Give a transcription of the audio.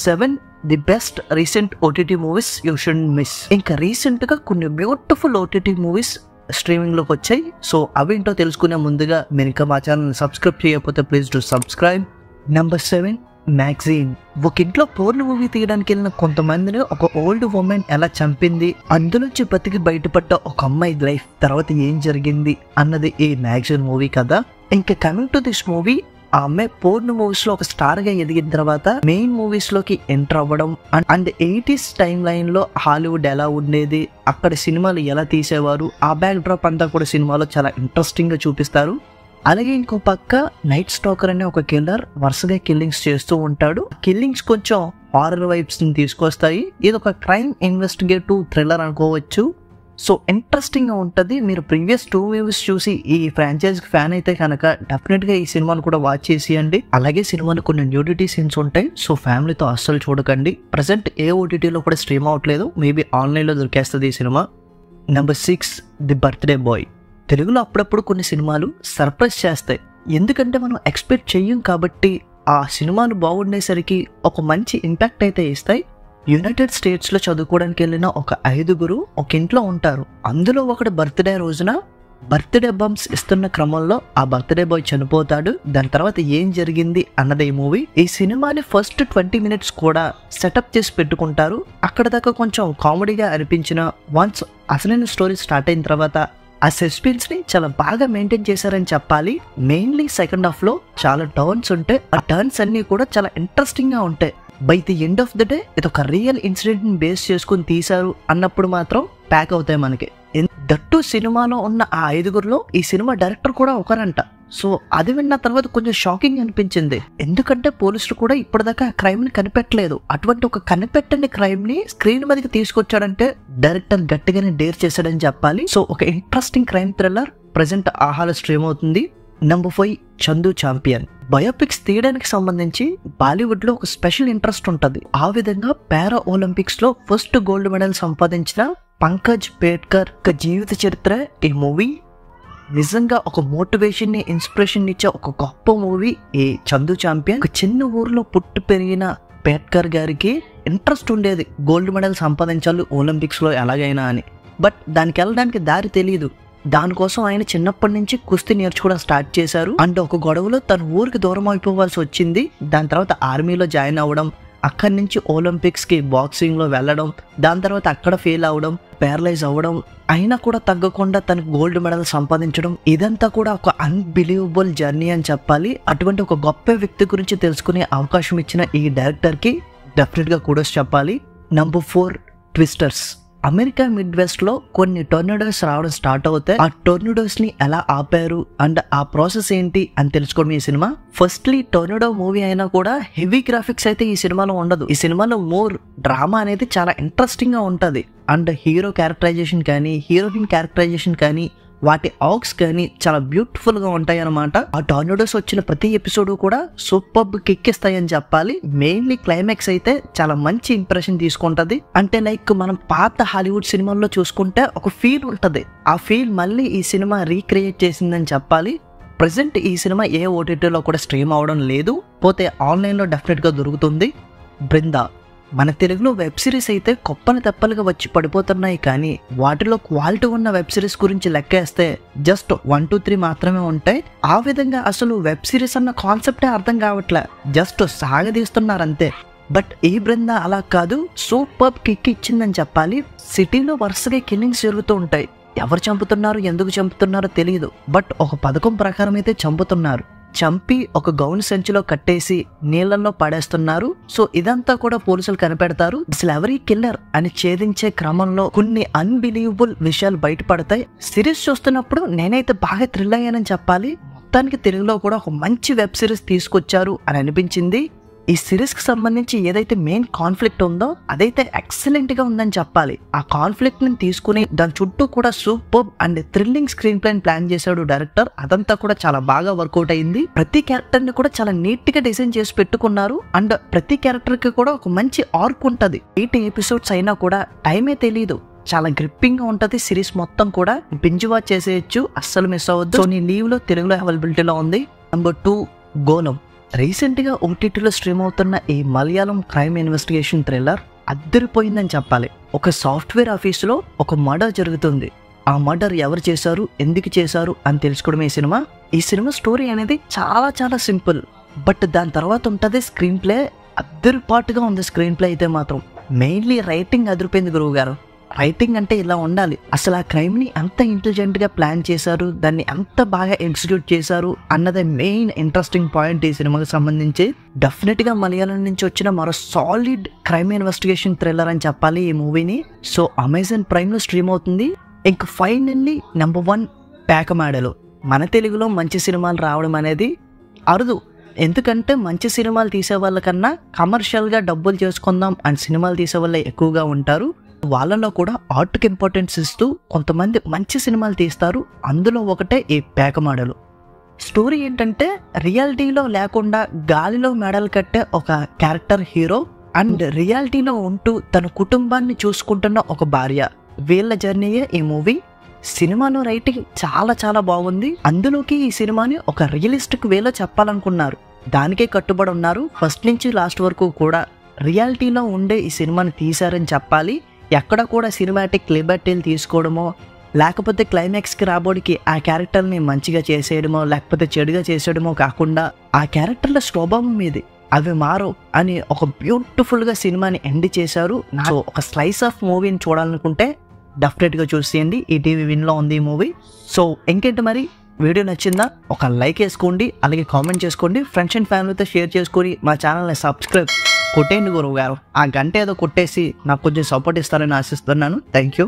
7 the best recent OTT movies you should miss. ఇంకా recent గా కొన్ని బ్యూటిఫుల్ ఓటీటీ మూవీస్ స్ట్రీమింగ్ లోకి వచ్చాయి. సో అవేంటో తెలుసుకునే ముందుగా మీరు ఇంకా మా ఛానల్ సబ్స్క్రైబ్ చేయకపోతే please do subscribe. Number 7 magazine. ఒక ఇంట్లో పోర్న్ మూవీ తీయడానికి వెళ్ళిన కొంతమందిని ఒక ఓల్డ్ ఉమెన్ ఎలా చంపింది, అందులోంచి బతికి బయటపడ్డ ఒక అమ్మాయి లైఫ్ తర్వాత ఏం జరిగింది అన్నది ఈ మ్యాగజైన్ మూవీ కదా. ఇంకా కమింగ్ టు దిస్ మూవీ, ఆ అమ్మాయి పోర్న్ మూవీస్ లో ఒక స్టార్ గా ఎదిగిన తర్వాత మెయిన్ మూవీస్ లోకి ఎంటర్ అవ్వడం అండ్ 80s టైమ్ లైన్ లో హాలీవుడ్ ఎలా ఉండేది, అక్కడ సినిమాలు ఎలా తీసేవారు, ఆ బ్యాక్ డ్రాప్ అంతా కూడా సినిమాలో చాలా ఇంట్రెస్టింగ్ గా చూపిస్తారు. అలాగే ఇంకో పక్క నైట్ స్టాకర్ అనే ఒక కిల్లర్ వరుసగా కిల్లింగ్స్ చేస్తూ ఉంటాడు. కిల్లింగ్స్ కొంచెం హారర్ వైబ్స్ ని తీసుకొస్తాయి. ఇది ఒక క్రైమ్ ఇన్వెస్టిగేటివ్ థ్రిల్లర్ అనుకోవచ్చు. సో ఇంట్రెస్టింగ్ గా ఉంటది. మీరు ప్రీవియస్ 2 మూవీస్ చూసి ఈ ఫ్రాంచైజ్ ఫ్యాన్ అయితే కనుక డెఫినెట్ గా ఈ సినిమాను కూడా వాచ్ చేసేయండి. అలాగే సినిమాలో కొన్ని న్యూడిటీ సీన్స్ ఉంటాయి, సో ఫ్యామిలీతో అస్సలు చూడకండి. ప్రెసెంట్ ఏ ఓటీటీలో కూడా స్ట్రీమ్ అవట్లేదు, మేబీ ఆన్లైన్ లో దొరికేస్తుంది ఈ cinema. Number 6 the birthday boy. తెలుగులో అప్పుడప్పుడు కొన్ని సినిమాలు సర్ప్రైజ్ చేస్తాయి, ఎందుకంటే మనం ఎక్స్పెక్ట్ చెయ్యం కాబట్టి ఆ సినిమాలు బాగుండేసరికి ఒక మంచి ఇంపాక్ట్ అయితే ఇస్తాయి. యునైటెడ్ స్టేట్స్ లో చదువుకోవడానికి వెళ్ళిన ఒక 5గురు ఒక ఇంట్లో ఉంటారు. అందులో ఒకటి బర్త్డే రోజున బర్త్డే బంప్స్ ఇస్తున్న క్రమంలో ఆ బర్త్డే బాయ్ చనిపోతాడు. దాని తర్వాత ఏం జరిగింది అన్నది ఈ మూవీ. ఈ సినిమాని ఫస్ట్ 20 minutes కూడా సెటప్ చేసి పెట్టుకుంటారు. అక్కడ దాకా కొంచెం కామెడీగా అనిపించిన వన్స్ అసలైన స్టోరీ స్టార్ట్ అయిన తర్వాత ఆ సస్పెన్స్ ని చాలా బాగా మెయింటైన్ చేశారని చెప్పాలి. మెయిన్లీ సెకండ్ హాఫ్ లో చాలా టర్న్స్ ఉంటాయి. ఆ టర్న్స్ అన్ని కూడా చాలా ఇంట్రెస్టింగ్ గా ఉంటాయి. By the end of the day ఇది ఒక రియల్ ఇన్సిడెంట్ ని బేస్ చేసుకుని తీశారు అన్నప్పుడు మాత్రం ప్యాక్ అవుతాయి మనకి. దట్టు సినిమాలో ఉన్న ఆ 5గురిలో ఈ సినిమా డైరెక్టర్ కూడా ఒకరంట. సో అది విన్న తర్వాత కొంచెం షాకింగ్ అనిపించింది, ఎందుకంటే పోలీసులు కూడా ఇప్పటిదాకా ఆ క్రైమ్ ని కనిపెట్టలేదు. అటువంటి ఒక కనిపెట్టని క్రైమ్ ని స్క్రీన్ మీదకి తీసుకొచ్చాడంటే డైరెక్టర్ గట్టిగానే డేర్ చేశాడని చెప్పాలి. సో ఒక ఇంట్రెస్టింగ్ క్రైమ్ థ్రిల్లర్ ప్రెసెంట్ ఆహాలో స్ట్రీమ్ అవుతుంది. Number 5 Chandu champion. బయోపిక్స్ తీయడానికి సంబంధించి బాలీవుడ్ లో ఒక స్పెషల్ ఇంట్రెస్ట్ ఉంటది. ఆ విధంగా పారా ఒలింపిక్స్ లో ఫస్ట్ గోల్డ్ మెడల్ సంపాదించిన పంకజ్ పేట్కర్ జీవిత చరిత్ర ఈ మూవీ. నిజంగా ఒక మోటివేషన్ ని ఇన్స్పిరేషన్ ఇచ్చే ఒక గొప్ప మూవీ ఈ చందు ఛాంపియన్. ఒక చిన్న ఊర్లో పుట్టి పెరిగిన పేట్కర్ గారికి ఇంట్రెస్ట్ ఉండేది గోల్డ్ మెడల్ సంపాదించాలి ఒలింపిక్స్ లో ఎలాగైనా అని. బట్ దానికి వెళ్ళడానికి దారి తెలియదు. దానికోసం ఆయన చిన్నప్పటి నుంచి కుస్తీ నేర్చుకోవడం స్టార్ట్ చేశారు. అండ్ ఒక గొడవలో తన ఊరికి దూరం అయిపోవాల్సి వచ్చింది. దాని తర్వాత ఆర్మీలో జాయిన్ అవ్వడం, అక్కడి నుంచి ఒలింపిక్స్ కి బాక్సింగ్ లో వెళ్ళడం, దాని తర్వాత అక్కడ ఫెయిల్ అవ్వడం, ప్యారలైజ్ అవ్వడం, అయినా కూడా తగ్గకుండా తనకు గోల్డ్ మెడల్ సంపాదించడం, ఇదంతా కూడా ఒక అన్బిలీవబుల్ జర్నీ అని చెప్పాలి. అటువంటి ఒక గొప్ప వ్యక్తి గురించి తెలుసుకునే అవకాశం ఇచ్చిన ఈ డైరెక్టర్ కి డెఫినెట్ గా కుడోస్ చెప్పాలి. Number 4 twisters. America mid west లో కొన్ని టోర్నడోస్ రావడం స్టార్ట్ అవుతాయి. ఆ టోర్నడోస్ ని ఎలా ఆపారు అండ్ ఆ ప్రాసెస్ ఏంటి అని తెలుసుకోవడం ఈ సినిమా. ఫస్ట్లీ టోర్నడో మూవీ అయినా కూడా హెవీ గ్రాఫిక్స్ అయితే ఈ సినిమాలో ఉండదు. ఈ సినిమాలో మోర్ డ్రామా అనేది చాలా ఇంట్రెస్టింగ్ గా ఉంటది. అండ్ హీరో క్యారెక్టరైజేషన్ కానీ హీరోయిన్ క్యారెక్టరైజేషన్ కానీ వాటి ఆక్స్ కానీ చాలా బ్యూటిఫుల్ గా ఉంటాయి అన్నమాట. ఆ టోర్నడోస్ వచ్చిన ప్రతి ఎపిసోడ్ కూడా సూపర్ కిక్ ఇస్తాయని చెప్పాలి. మెయిన్లీ క్లైమాక్స్ అయితే చాలా మంచి ఇంప్రెషన్ తీసుకుంటది. అంటే లైక్ మనం పాత హాలీవుడ్ సినిమాల్లో చూసుకుంటే ఒక ఫీల్ ఉంటది. ఆ ఫీల్ మళ్ళీ ఈ సినిమా రీక్రియేట్ చేసిందని చెప్పాలి. ప్రెసెంట్ ఈ సినిమా ఏ ఓటీటీలో కూడా స్ట్రీమ్ అవడం లేదు, పోతే ఆన్లైన్ లో డెఫినెట్ గా దొరుకుతుంది. బృందా. మన తెలుగులో వెబ్ సిరీస్ అయితే కొప్పని తెప్పలుగా వచ్చి పడిపోతున్నాయి, కానీ వాటిలో క్వాలిటీ ఉన్న వెబ్ సిరీస్ గురించి లెక్కేస్తే జస్ట్ 1, 2, 3 మాత్రమే ఉంటాయి. ఆ విధంగా అసలు వెబ్ సిరీస్ అన్న కాన్సెప్టే అర్థం కావట్లే, జస్ట్ సాగదీస్తున్నారు అంతే. బట్ ఈ బృందా అలా కాదు, సూపర్ కిక్ ఇచ్చిందని చెప్పాలి. సిటీలో వరుసగా కిల్లింగ్స్ జరుగుతూ ఉంటాయి. ఎవరు చంపుతున్నారు, ఎందుకు చంపుతున్నారో తెలియదు, బట్ ఒక పథకం ప్రకారం అయితే చంపుతున్నారు. చంపి ఒక గౌన్ సంచిలో కట్టేసి నీళ్లలో పడేస్తున్నారు. సో ఇదంతా కూడా పోలీసులు కనిపెడతారు. అసలు ఎవరి కిల్లర్ అని ఛేదించే క్రమంలో కొన్ని అన్బిలీవబుల్ విషయాలు బయటపడతాయి. సిరీస్ చూస్తున్నప్పుడు నేనైతే బాగా థ్రిల్ అయ్యానని చెప్పాలి. మొత్తానికి తెలుగులో కూడా ఒక మంచి వెబ్ సిరీస్ తీసుకొచ్చారు అని అనిపించింది. ఈ సిరీస్ కి సంబంధించి ఏదైతే మెయిన్ కాన్ఫ్లిక్ట్ ఉందో అదైతే ఎక్సలెంట్ గా ఉందని చెప్పాలి. ఆ కాన్ఫ్లిక్ట్ ని తీసుకుని దాని చుట్టూ కూడా super and thrilling screen plan చేశాడు డైరెక్టర్. అదంతా కూడా చాలా బాగా వర్కౌట్ అయింది. ప్రతి క్యారెక్టర్ ని కూడా చాలా నీట్ గా డిజైన్ చేసి పెట్టుకున్నారు. అండ్ ప్రతి క్యారెక్టర్ కి కూడా ఒక మంచి ఆర్క్ ఉంటది. 8 ఎపిసోడ్స్ అయినా కూడా టైమే తెలియదు. చాలా గ్రిప్పింగ్ గా ఉంటది సిరీస్ మొత్తం కూడా. బింజ్ వాచ్ చేసేయచ్చు, అస్సలు మిస్ అవ్వద్దు. సో నీ లీవ్ లో తెలుగులో అవైలబిలిటీలో ఉంది. Number 2 golem. రీసెంట్గా ఓటీటీలో స్ట్రీమ్ అవుతున్న ఈ మలయాళం క్రైమ్ ఇన్వెస్టిగేషన్ థ్రిల్లర్ అద్దరిపోయిందని చెప్పాలి. ఒక సాఫ్ట్వేర్ ఆఫీసులో ఒక మర్డర్ జరుగుతుంది. ఆ మర్డర్ ఎవరు చేశారు, ఎందుకు చేశారు అని తెలుసుకోవడమే ఈ సినిమా స్టోరీ అనేది చాలా చాలా సింపుల్. బట్ దాని తర్వాత ఉంటుంది స్క్రీన్ ప్లే. అద్దరిపాటుగా ఉంది స్క్రీన్ ప్లే అయితే మాత్రం. మెయిన్లీ రైటింగ్ అదిరిపోయింది గురువు గారు. రైటింగ్ అంటే ఇలా ఉండాలి. అసలు ఆ క్రైమ్ని ఎంత ఇంటెలిజెంట్గా ప్లాన్ చేశారు, దాన్ని ఎంత బాగా ఎగ్జిక్యూట్ చేశారు అన్నదే మెయిన్ ఇంట్రెస్టింగ్ పాయింట్ ఈ సినిమాకి సంబంధించి. డెఫినెట్గా మలయాళం నుంచి వచ్చిన మరో సాలిడ్ క్రైమ్ ఇన్వెస్టిగేషన్ థ్రిల్లర్ అని చెప్పాలి ఈ మూవీని. సో అమెజాన్ ప్రైమ్లో స్ట్రీమ్ అవుతుంది. ఇంక ఫైనల్లీ నెంబర్ 1 పేకమాడలు. మన తెలుగులో మంచి సినిమాలు రావడం అనేది అరుదు. ఎందుకంటే మంచి సినిమాలు తీసే వాళ్ళకన్నా కమర్షియల్గా డబ్బులు చేసుకుందాం అని సినిమాలు తీసే వాళ్ళే ఎక్కువగా ఉంటారు. వాళ్ళలో కూడా ఆర్ట్కి ఇంపార్టెన్స్ ఇస్తూ కొంతమంది మంచి సినిమాలు తీస్తారు. అందులో ఒకటే ఈ పేకమాడలు. స్టోరీ ఏంటంటే రియాలిటీలో లేకుండా గాలిలో మెడలు కట్టే ఒక క్యారెక్టర్ హీరో అండ్ రియాలిటీలో ఉంటూ తన కుటుంబాన్ని చూసుకుంటున్న ఒక భార్య. వీళ్ళ జర్నీయే ఈ మూవీ. సినిమాలో రైటింగ్ చాలా చాలా బాగుంది. అందులోకి ఈ సినిమాని ఒక రియలిస్టిక్ వేలో చెప్పాలనుకున్నారు. దానికే కట్టుబడి ఉన్నారు. ఫస్ట్ నుంచి లాస్ట్ వరకు కూడా రియాలిటీలో ఉండే ఈ సినిమాని తీశారని చెప్పాలి. ఎక్కడ కూడా సినిమాటిక్ లిబర్టీలు తీసుకోవడమో, లేకపోతే క్లైమాక్స్కి రాబోడికి ఆ క్యారెక్టర్ని మంచిగా చేసేయడమో లేకపోతే చెడుగా చేసేయడమో కాకుండా ఆ క్యారెక్టర్ల స్వభావం మీది అవి మారో అని ఒక బ్యూటిఫుల్గా సినిమాని ఎండ్ చేశారు. సో ఒక స్లైస్ ఆఫ్ మూవీని చూడాలనుకుంటే డెఫినెట్గా చూసేయండి. ఈ టీవీ విన్లో ఉంది ఈ మూవీ. సో ఇంకేంటి మరి, వీడియో నచ్చిందా? ఒక లైక్ వేసుకోండి, అలాగే కామెంట్ చేసుకోండి, ఫ్రెండ్స్ అండ్ ఫ్యామిలీతో షేర్ చేసుకొని మా ఛానల్ని సబ్స్క్రైబ్ కొట్టేయండి గురువు గారు. ఆ గంట ఏదో కొట్టేసి నాకు కొంచెం సపోర్ట్ ఇస్తారని ఆశిస్తున్నాను. Thank you.